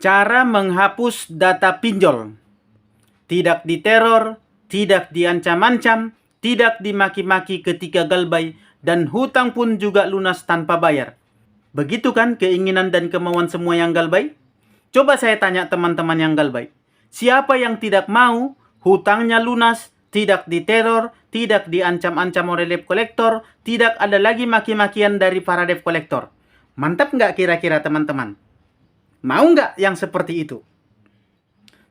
Cara menghapus data pinjol. Tidak diteror, tidak diancam-ancam, tidak dimaki-maki ketika galbay, dan hutang pun juga lunas tanpa bayar. Begitu kan keinginan dan kemauan semua yang galbay? Coba saya tanya teman-teman yang galbay. Siapa yang tidak mau hutangnya lunas, tidak diteror, tidak diancam-ancam oleh debt collector, tidak ada lagi maki-makian dari para debt collector? Mantap nggak kira-kira teman-teman? Mau nggak yang seperti itu?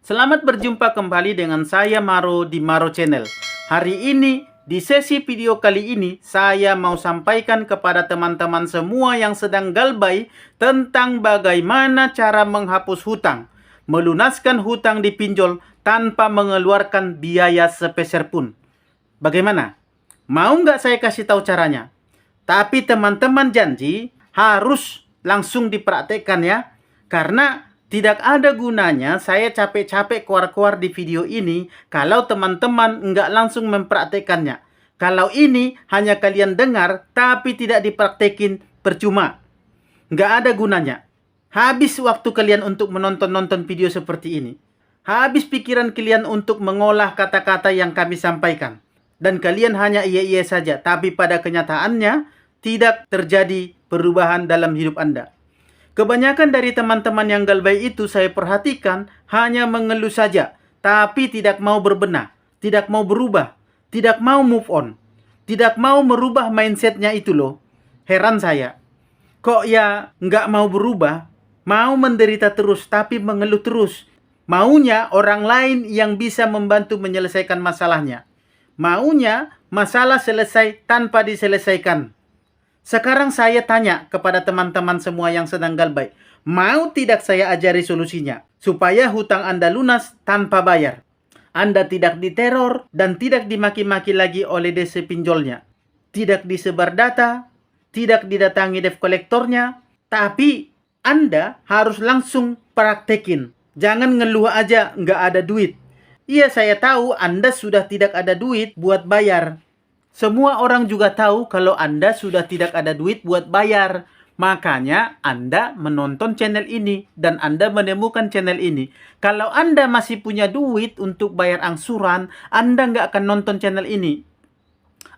Selamat berjumpa kembali dengan saya Maro di Maro Channel. Hari ini, di sesi video kali ini, saya mau sampaikan kepada teman-teman semua yang sedang galbay tentang bagaimana cara menghapus hutang, melunaskan hutang di pinjol tanpa mengeluarkan biaya sepeser pun. Bagaimana? Mau nggak saya kasih tahu caranya? Tapi teman-teman janji harus langsung dipraktekkan ya. Karena tidak ada gunanya saya capek-capek keluar-keluar di video ini kalau teman-teman nggak langsung mempraktekannya. Kalau ini hanya kalian dengar tapi tidak dipraktekin, percuma. Nggak ada gunanya. Habis waktu kalian untuk menonton-nonton video seperti ini. Habis pikiran kalian untuk mengolah kata-kata yang kami sampaikan. Dan kalian hanya iya-iya saja, tapi pada kenyataannya tidak terjadi perubahan dalam hidup Anda. Kebanyakan dari teman-teman yang galbay itu saya perhatikan hanya mengeluh saja, tapi tidak mau berbenah, tidak mau berubah, tidak mau move on, tidak mau merubah mindsetnya itu loh. Heran saya, kok ya nggak mau berubah, mau menderita terus tapi mengeluh terus. Maunya orang lain yang bisa membantu menyelesaikan masalahnya. Maunya masalah selesai tanpa diselesaikan. Sekarang saya tanya kepada teman-teman semua yang sedang galbay, mau tidak saya ajari solusinya supaya hutang Anda lunas tanpa bayar? Anda tidak diteror dan tidak dimaki-maki lagi oleh DC pinjolnya. Tidak disebar data, tidak didatangi debt kolektornya, tapi Anda harus langsung praktekin. Jangan ngeluh aja nggak ada duit. Iya, saya tahu Anda sudah tidak ada duit buat bayar. Semua orang juga tahu kalau Anda sudah tidak ada duit buat bayar. Makanya Anda menonton channel ini dan Anda menemukan channel ini. Kalau Anda masih punya duit untuk bayar angsuran, Anda nggak akan nonton channel ini.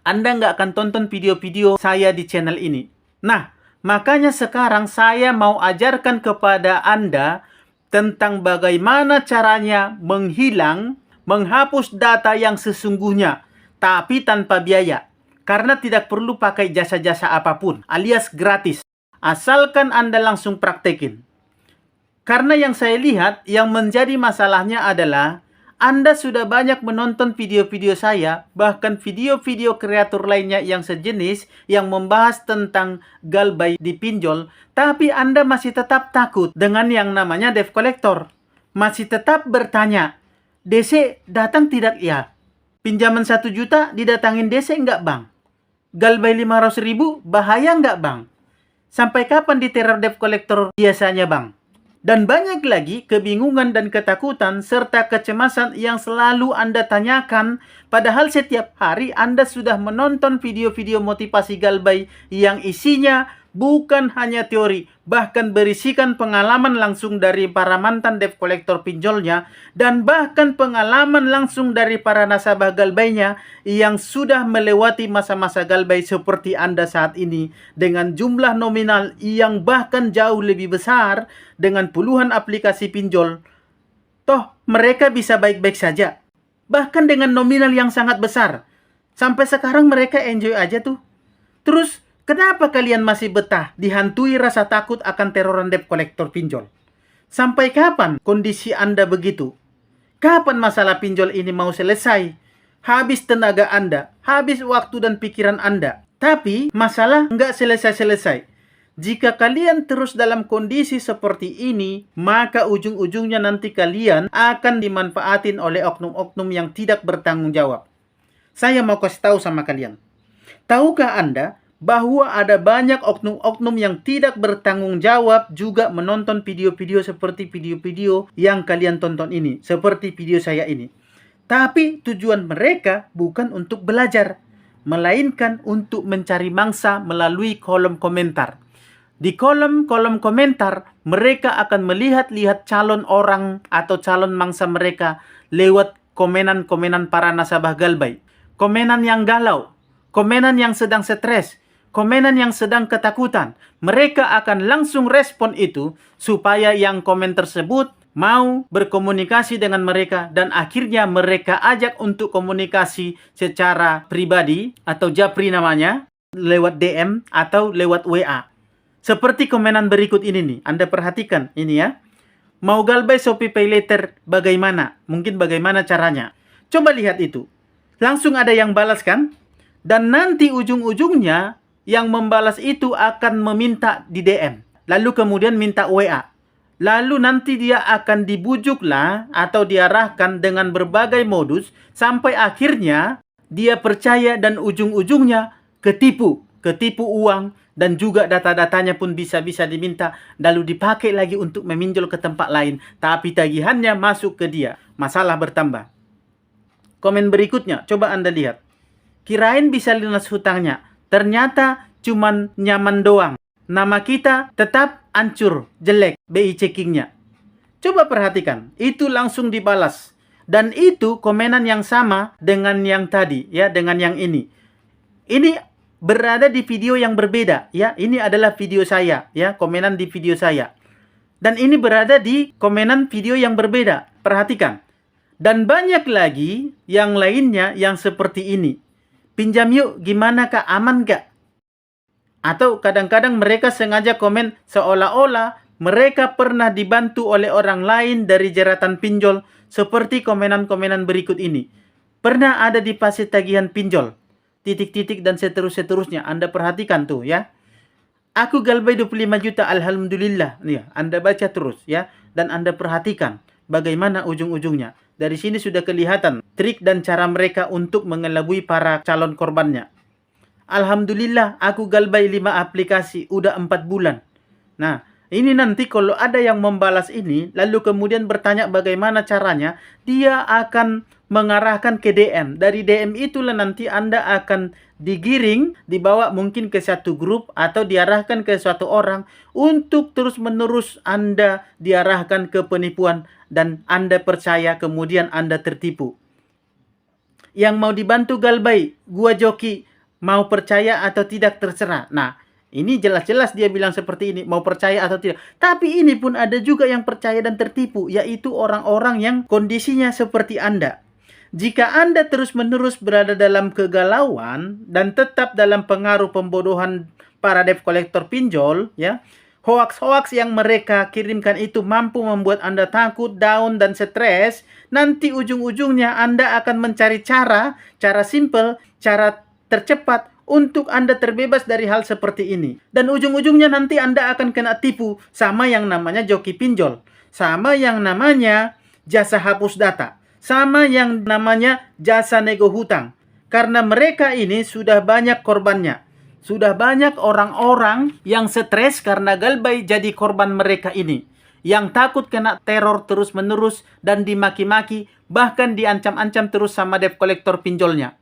Anda nggak akan tonton video-video saya di channel ini. Nah, makanya sekarang saya mau ajarkan kepada Anda tentang bagaimana caranya menghapus data yang sesungguhnya, tapi tanpa biaya. Karena tidak perlu pakai jasa-jasa apapun, alias gratis. Asalkan Anda langsung praktekin. Karena yang saya lihat, yang menjadi masalahnya adalah Anda sudah banyak menonton video-video saya, bahkan video-video kreator lainnya yang sejenis, yang membahas tentang galbay di pinjol, tapi Anda masih tetap takut dengan yang namanya debt collector. Masih tetap bertanya, DC datang tidak ya? Pinjaman 1 juta didatangin DC nggak bang? Galbay 500.000 bahaya nggak bang? Sampai kapan diteror debt collector biasanya bang? Dan banyak lagi kebingungan dan ketakutan serta kecemasan yang selalu Anda tanyakan. Padahal setiap hari Anda sudah menonton video-video motivasi galbay yang isinya bukan hanya teori, bahkan berisikan pengalaman langsung dari para mantan debt collector pinjolnya dan bahkan pengalaman langsung dari para nasabah galbaynya yang sudah melewati masa-masa galbay seperti Anda saat ini dengan jumlah nominal yang bahkan jauh lebih besar dengan puluhan aplikasi pinjol. Toh mereka bisa baik-baik saja, bahkan dengan nominal yang sangat besar. Sampai sekarang mereka enjoy aja tuh. Terus kenapa kalian masih betah dihantui rasa takut akan teroran debt collector pinjol? Sampai kapan kondisi Anda begitu? Kapan masalah pinjol ini mau selesai? Habis tenaga Anda, habis waktu dan pikiran Anda. Tapi masalah nggak selesai-selesai. Jika kalian terus dalam kondisi seperti ini, maka ujung-ujungnya nanti kalian akan dimanfaatin oleh oknum-oknum yang tidak bertanggung jawab. Saya mau kasih tahu sama kalian. Tahukah Anda bahwa ada banyak oknum-oknum yang tidak bertanggung jawab juga menonton video-video seperti video-video yang kalian tonton ini, seperti video saya ini. Tapi tujuan mereka bukan untuk belajar, melainkan untuk mencari mangsa melalui kolom komentar. Di kolom komentar mereka akan melihat-lihat calon orang atau calon mangsa mereka lewat komenan-komenan para nasabah Galbay. Komenan yang galau, komenan yang sedang stres, komenan yang sedang ketakutan. Mereka akan langsung respon itu supaya yang komen tersebut mau berkomunikasi dengan mereka dan akhirnya mereka ajak untuk komunikasi secara pribadi atau japri namanya, lewat DM atau lewat WA. Seperti komenan berikut ini nih, Anda perhatikan ini ya. Mau Galbay Shopee Pay Later bagaimana? Mungkin bagaimana caranya? Coba lihat itu. Langsung ada yang balas kan? Dan nanti ujung-ujungnya yang membalas itu akan meminta di DM. Lalu kemudian minta WA. Lalu nanti dia akan dibujuklah atau diarahkan dengan berbagai modus sampai akhirnya dia percaya dan ujung-ujungnya ketipu uang dan juga data-datanya pun bisa-bisa diminta lalu dipakai lagi untuk meminjol ke tempat lain tapi tagihannya masuk ke dia. Masalah bertambah. Komen berikutnya, coba Anda lihat. Kirain bisa lunas hutangnya, ternyata cuman nyaman doang. Nama kita tetap hancur, jelek, BI checkingnya. Coba perhatikan, itu langsung dibalas. Dan itu komenan yang sama dengan yang tadi, ya, dengan yang ini. Ini berada di video yang berbeda, ya. Ini adalah video saya, ya, komenan di video saya. Dan ini berada di komenan video yang berbeda. Perhatikan. Dan banyak lagi yang lainnya yang seperti ini. Pinjam yuk, gimana kak, aman gak? Atau kadang-kadang mereka sengaja komen seolah-olah mereka pernah dibantu oleh orang lain dari jeratan pinjol seperti komenan-komenan berikut ini. Pernah ada di fase tagihan pinjol, titik-titik dan seterusnya. Anda perhatikan tuh ya. Aku Galbay 25 juta, alhamdulillah. Ya, Anda baca terus ya. Dan Anda perhatikan bagaimana ujung-ujungnya. Dari sini sudah kelihatan trik dan cara mereka untuk mengelabui para calon korbannya. Alhamdulillah, aku Galbay 5 aplikasi, udah 4 bulan. Nah, ini nanti kalau ada yang membalas ini, lalu kemudian bertanya bagaimana caranya, dia akan mengarahkan ke DM. Dari DM itulah nanti Anda akan digiring, dibawa mungkin ke satu grup, atau diarahkan ke suatu orang, untuk terus-menerus Anda diarahkan ke penipuan, dan Anda percaya, kemudian Anda tertipu. Yang mau dibantu Galbay, gua joki, mau percaya atau tidak terserah. Nah, ini jelas-jelas dia bilang seperti ini, mau percaya atau tidak. Tapi ini pun ada juga yang percaya dan tertipu, yaitu orang-orang yang kondisinya seperti Anda. Jika Anda terus-menerus berada dalam kegalauan dan tetap dalam pengaruh pembodohan para debt collector pinjol, ya, hoaks-hoaks yang mereka kirimkan itu mampu membuat Anda takut, down, dan stres, nanti ujung-ujungnya Anda akan mencari cara simple, cara tercepat untuk Anda terbebas dari hal seperti ini. Dan ujung-ujungnya nanti Anda akan kena tipu sama yang namanya joki pinjol, sama yang namanya jasa hapus data, sama yang namanya jasa nego hutang. Karena mereka ini sudah banyak korbannya. Sudah banyak orang-orang yang stres karena Galbay jadi korban mereka ini. Yang takut kena teror terus-menerus dan dimaki-maki, bahkan diancam-ancam terus sama debt collector pinjolnya.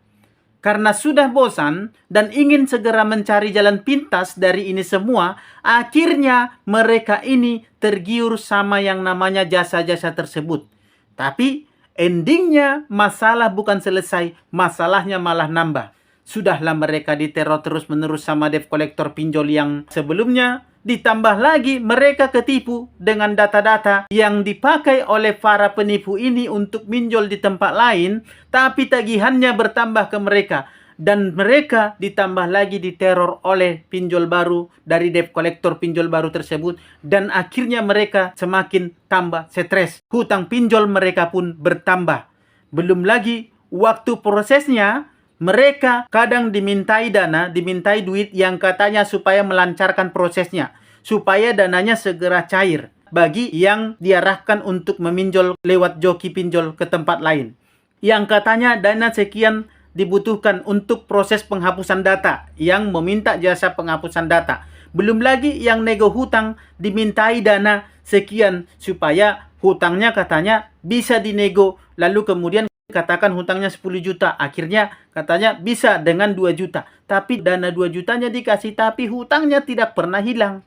Karena sudah bosan dan ingin segera mencari jalan pintas dari ini semua, akhirnya mereka ini tergiur sama yang namanya jasa-jasa tersebut. Tapi endingnya masalah bukan selesai, masalahnya malah nambah. Sudahlah mereka diteror terus-menerus sama debt collector pinjol yang sebelumnya, ditambah lagi mereka ketipu dengan data-data yang dipakai oleh para penipu ini untuk minjol di tempat lain, tapi tagihannya bertambah ke mereka. Dan mereka ditambah lagi diteror oleh pinjol baru dari debt collector pinjol baru tersebut. Dan akhirnya mereka semakin tambah stres. Hutang pinjol mereka pun bertambah. Belum lagi waktu prosesnya, mereka kadang dimintai dana, dimintai duit yang katanya supaya melancarkan prosesnya, supaya dananya segera cair bagi yang diarahkan untuk meminjol lewat joki pinjol ke tempat lain. Yang katanya dana sekian dibutuhkan untuk proses penghapusan data, yang meminta jasa penghapusan data. Belum lagi yang nego hutang dimintai dana sekian supaya hutangnya katanya bisa dinego, lalu kemudian katakan hutangnya 10 juta, akhirnya katanya bisa dengan 2 juta. Tapi dana 2 jutanya dikasih, tapi hutangnya tidak pernah hilang.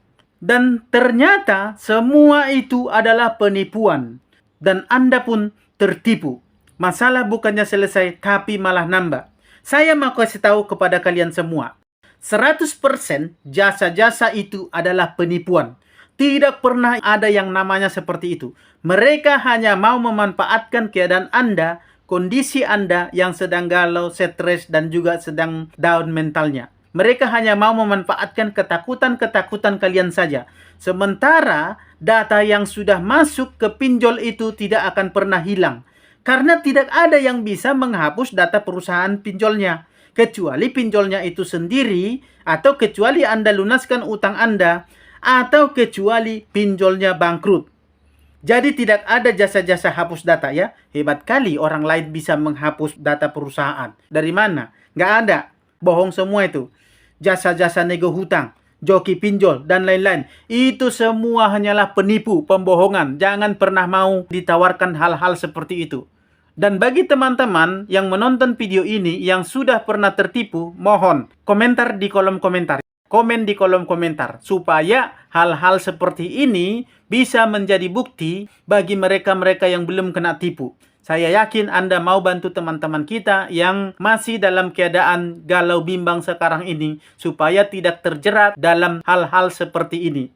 Dan ternyata semua itu adalah penipuan. Dan Anda pun tertipu. Masalah bukannya selesai, tapi malah nambah. Saya mau kasih tahu kepada kalian semua. 100% jasa-jasa itu adalah penipuan. Tidak pernah ada yang namanya seperti itu. Mereka hanya mau memanfaatkan keadaan Anda, kondisi Anda yang sedang galau, stres, dan juga sedang down mentalnya. Mereka hanya mau memanfaatkan ketakutan-ketakutan kalian saja. Sementara data yang sudah masuk ke pinjol itu tidak akan pernah hilang. Karena tidak ada yang bisa menghapus data perusahaan pinjolnya. Kecuali pinjolnya itu sendiri, atau kecuali Anda lunaskan utang Anda, atau kecuali pinjolnya bangkrut. Jadi tidak ada jasa-jasa hapus data ya. Hebat kali orang lain bisa menghapus data perusahaan. Dari mana? Nggak ada. Bohong semua itu. Jasa-jasa nego hutang, joki pinjol, dan lain-lain. Itu semua hanyalah penipu, pembohongan. Jangan pernah mau ditawarkan hal-hal seperti itu. Dan bagi teman-teman yang menonton video ini yang sudah pernah tertipu, mohon komentar di kolom komentar. Komen di kolom komentar. Supaya hal-hal seperti ini bisa menjadi bukti bagi mereka-mereka yang belum kena tipu. Saya yakin Anda mau bantu teman-teman kita yang masih dalam keadaan galau bimbang sekarang ini supaya tidak terjerat dalam hal-hal seperti ini.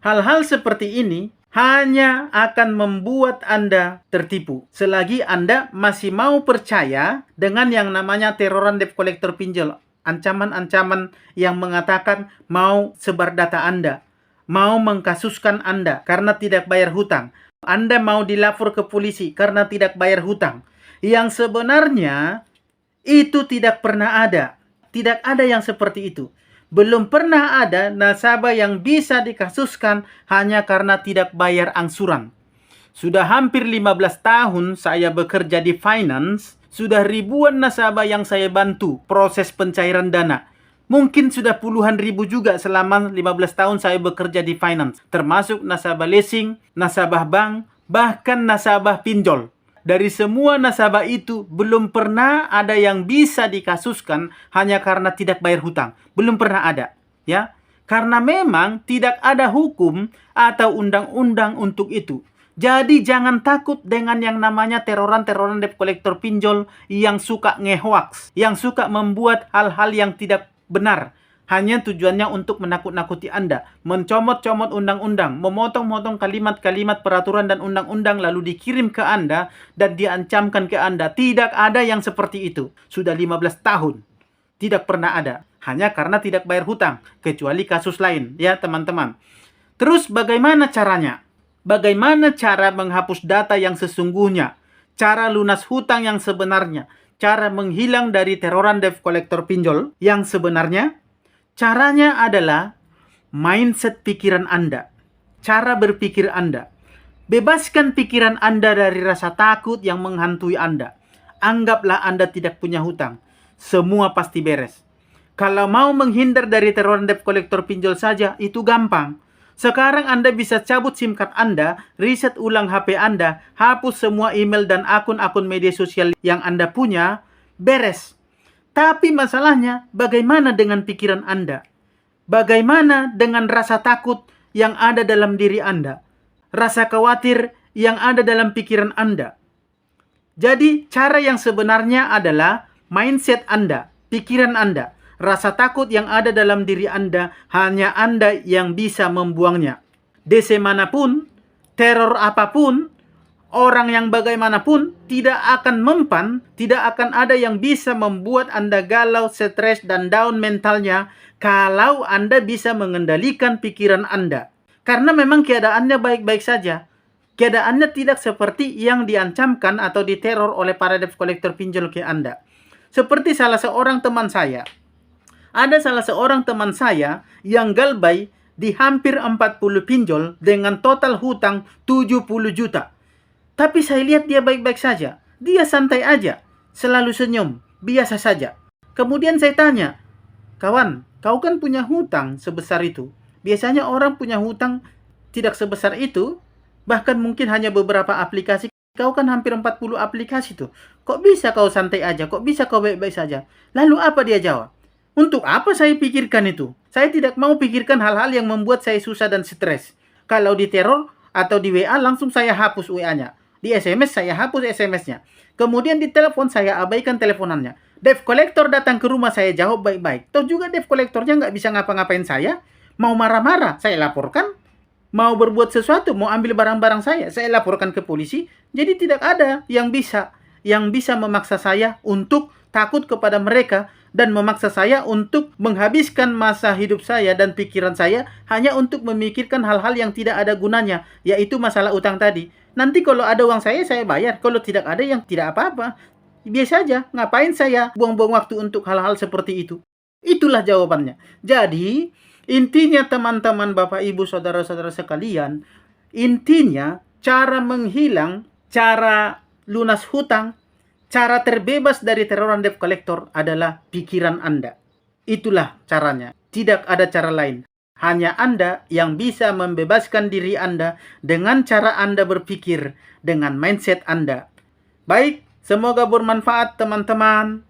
Hal-hal seperti ini hanya akan membuat Anda tertipu selagi Anda masih mau percaya dengan yang namanya teroran debt collector pinjol. Ancaman-ancaman yang mengatakan mau sebar data Anda, mau mengkasuskan Anda karena tidak bayar hutang. Anda mau dilapor ke polisi karena tidak bayar hutang. Yang sebenarnya itu tidak pernah ada. Tidak ada yang seperti itu. Belum pernah ada nasabah yang bisa dikasuskan hanya karena tidak bayar angsuran. Sudah hampir 15 tahun saya bekerja di finance. Sudah ribuan nasabah yang saya bantu proses pencairan dana. Mungkin sudah puluhan ribu juga selama 15 tahun saya bekerja di finance. Termasuk nasabah leasing, nasabah bank, bahkan nasabah pinjol. Dari semua nasabah itu, belum pernah ada yang bisa dikasuskan hanya karena tidak bayar hutang. Belum pernah ada. Ya, karena memang tidak ada hukum atau undang-undang untuk itu. Jadi jangan takut dengan yang namanya teroran debt collector pinjol yang suka ngehoaks, yang suka membuat hal-hal yang tidak benar. Hanya tujuannya untuk menakut-nakuti Anda, mencomot-comot undang-undang, memotong-motong kalimat-kalimat peraturan dan undang-undang lalu dikirim ke Anda dan diancamkan ke Anda. Tidak ada yang seperti itu. Sudah 15 tahun. Tidak pernah ada. Hanya karena tidak bayar hutang, kecuali kasus lain, ya teman-teman. Terus bagaimana caranya? Bagaimana cara menghapus data yang sesungguhnya? Cara lunas hutang yang sebenarnya? Cara menghilang dari teroran debt collector pinjol yang sebenarnya? Caranya adalah mindset pikiran Anda. Cara berpikir Anda. Bebaskan pikiran Anda dari rasa takut yang menghantui Anda. Anggaplah Anda tidak punya hutang. Semua pasti beres. Kalau mau menghindar dari teroran debt collector pinjol saja, itu gampang. Sekarang Anda bisa cabut SIM card Anda, reset ulang HP Anda, hapus semua email dan akun-akun media sosial yang Anda punya, beres. Tapi masalahnya, bagaimana dengan pikiran Anda? Bagaimana dengan rasa takut yang ada dalam diri Anda? Rasa khawatir yang ada dalam pikiran Anda? Jadi, cara yang sebenarnya adalah mindset Anda, pikiran Anda. Rasa takut yang ada dalam diri Anda, hanya Anda yang bisa membuangnya. DC manapun, teror apapun, orang yang bagaimanapun tidak akan mempan, tidak akan ada yang bisa membuat Anda galau, stres, dan down mentalnya kalau Anda bisa mengendalikan pikiran Anda. Karena memang keadaannya baik-baik saja. Keadaannya tidak seperti yang diancamkan atau diteror oleh para debt collector pinjol ke Anda. Seperti salah seorang teman saya. Ada salah seorang teman saya yang galbay di hampir 40 pinjol dengan total hutang 70 juta. Tapi saya lihat dia baik-baik saja. Dia santai aja. Selalu senyum. Biasa saja. Kemudian saya tanya, kawan, kau kan punya hutang sebesar itu. Biasanya orang punya hutang tidak sebesar itu. Bahkan mungkin hanya beberapa aplikasi. Kau kan hampir 40 aplikasi tuh. Kok bisa kau santai aja? Kok bisa kau baik-baik saja? Lalu apa dia jawab? Untuk apa saya pikirkan itu? Saya tidak mau pikirkan hal-hal yang membuat saya susah dan stres. Kalau diteror atau di WA langsung saya hapus WA-nya. Di SMS saya hapus SMS-nya. Kemudian di telepon saya abaikan teleponannya. Debt collector datang ke rumah saya jawab baik-baik. Toh juga debt collectornya nggak bisa ngapa-ngapain saya. Mau marah-marah, saya laporkan. Mau berbuat sesuatu, mau ambil barang-barang saya laporkan ke polisi. Jadi tidak ada yang bisa memaksa saya untuk takut kepada mereka dan memaksa saya untuk menghabiskan masa hidup saya dan pikiran saya hanya untuk memikirkan hal-hal yang tidak ada gunanya, yaitu masalah utang tadi. Nanti kalau ada uang saya bayar. Kalau tidak ada, yang tidak apa-apa. Biasa aja, ngapain saya buang-buang waktu untuk hal-hal seperti itu? Itulah jawabannya. Jadi, intinya teman-teman, Bapak, Ibu, Saudara-saudara sekalian, intinya cara menghilang, cara lunas hutang, cara terbebas dari teroran debt collector adalah pikiran Anda. Itulah caranya. Tidak ada cara lain. Hanya Anda yang bisa membebaskan diri Anda dengan cara Anda berpikir, dengan mindset Anda. Baik, semoga bermanfaat teman-teman.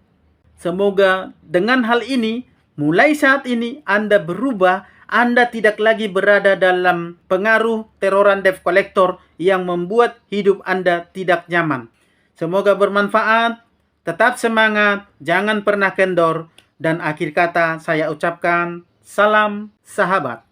Semoga dengan hal ini, mulai saat ini Anda berubah. Anda tidak lagi berada dalam pengaruh teroran debt collector yang membuat hidup Anda tidak nyaman. Semoga bermanfaat. Tetap semangat, jangan pernah kendor. Dan akhir kata saya ucapkan, salam sahabat.